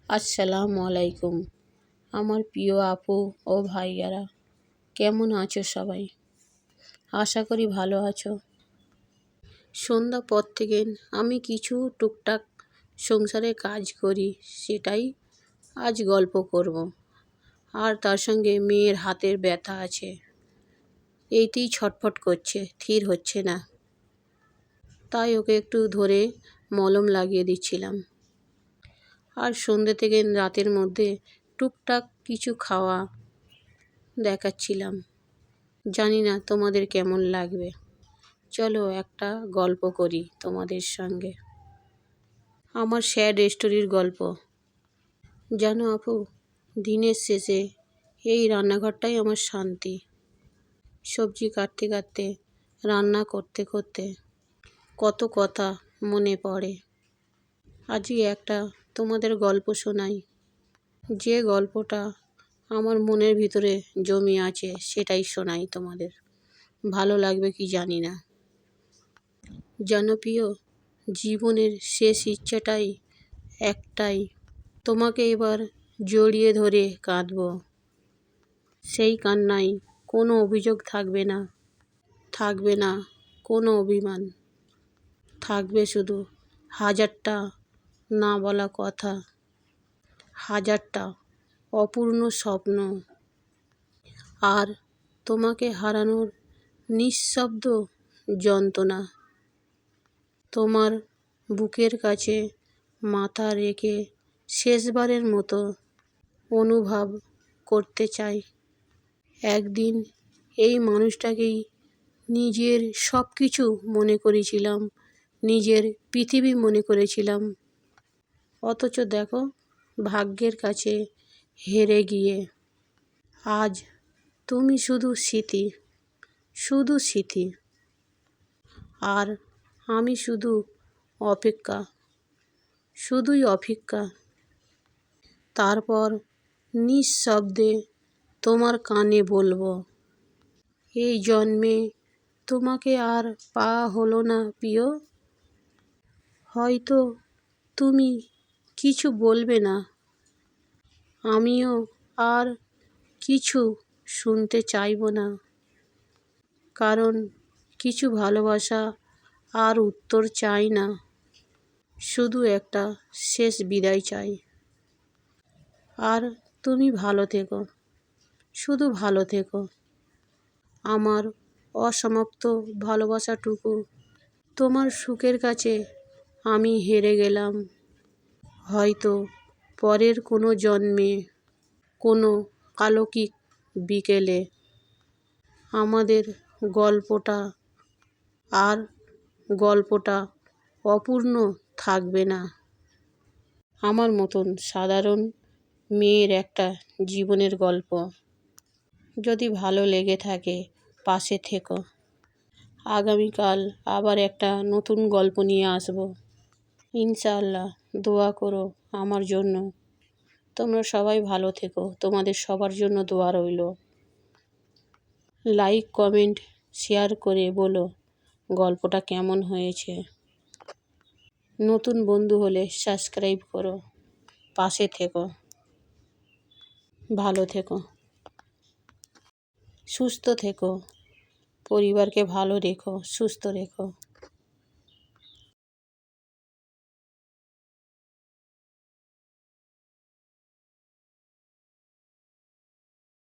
আসসালামু আলাইকুম আমার প্রিয় আপু ও ভাইয়ারা, কেমন আছো সবাই? আশা করি ভালো আছো। সন্ধ্যা পর থেকে আমি কিছু টুকটাক সংসারে কাজ করি, সেটাই আজ গল্প করব। আর তার সঙ্গে মেয়ের হাতের ব্যথা আছে, এইতেই ছটফট করছে, থির হচ্ছে না। তাই ওকে একটু ধরে মলম লাগিয়ে দিচ্ছিলাম। আর সন্ধ্যে থেকে রাতের মধ্যে টুকটাক কিছু খাওয়া দেখাচ্ছিলাম। জানি না তোমাদের কেমন লাগবে। চলো একটা গল্প করি তোমাদের সঙ্গে, আমার স্যাড স্টোরির গল্প। জানো আপু, দিনের শেষে এই রান্নাঘরটাই আমার শান্তি। সবজি কাটতে কাটতে, রান্না করতে করতে কত কথা মনে পড়ে। আজই একটা তোমাদের গল্প শোনাই। যে গল্পটা আমার মনের ভিতরে জমে আছে সেটাই শোনাই তোমাদের। ভালো লাগবে কি জানি না। জনপ্রিয় জীবনের শেষ ইচ্ছাটাই একটাই, তোমাকে এবার জড়িয়ে ধরে কাঁদব। সেই কান্নায় কোনো অভিযোগ থাকবে না, থাকবে না কোনো অভিমান, থাকবে শুধু হাজারটা না বলা কথা, হাজারটা অপূর্ণ স্বপ্ন। আর তোমাকে হারানোর নিঃশব্দ যন্ত্রণা। তোমার বুকের কাছে মাথা রেখে শেষবারের মতো অনুভব করতে চাই, একদিন এই মানুষটাকেই নিজের সব কিছু মনে করেছিলাম, নিজের পৃথিবী মনে করেছিলাম। অথচ দেখো, ভাগ্যের কাছে হেরে গিয়ে আজ তুমি শুধু স্মৃতি, শুধু স্মৃতি। আর আমি শুধু অপেক্ষা, শুধুই অপেক্ষা। তারপর নিঃশব্দে তোমার কানে বলবো, এই জন্মে তোমাকে আর পাওয়া হলো না প্রিয়। হয়তো তুমি কিছু বলবে না, আমিও আর কিছু শুনতে চাইবো না। কারণ কিছু ভালোবাসা আর উত্তর চাই না, শুধু একটা শেষ বিদায় চাই। আর তুমি ভালো থেকো, শুধু ভালো থেকো। আমার অসমাপ্ত ভালোবাসাটুকু তোমার সুখের কাছে আমি হেরে গেলাম। হয়তো পরের কোনো জন্মে, কোনো অলৌকিক বিকেলে আমাদের গল্পটা আর গল্পটা অপূর্ণ থাকবে না। আমার মতন সাধারণ মেয়ের একটা জীবনের গল্প। যদি ভালো লেগে থাকে পাশে থেকো। আগামীকাল আবার একটা নতুন গল্প নিয়ে আসবো ইনশাআল্লাহ। দোয়া করো আমার জন্য। তোমরা সবাই ভালো থেকো, তোমাদের সবার জন্য দোয়া রইল। লাইক কমেন্ট শেয়ার করে বলো গল্পটা কেমন হয়েছে। নতুন বন্ধু হলে সাবস্ক্রাইব করো, পাশে থেকো, ভালো থেকো, সুস্থ থেকো, পরিবারকে ভালো রেখো, সুস্থ রেখো।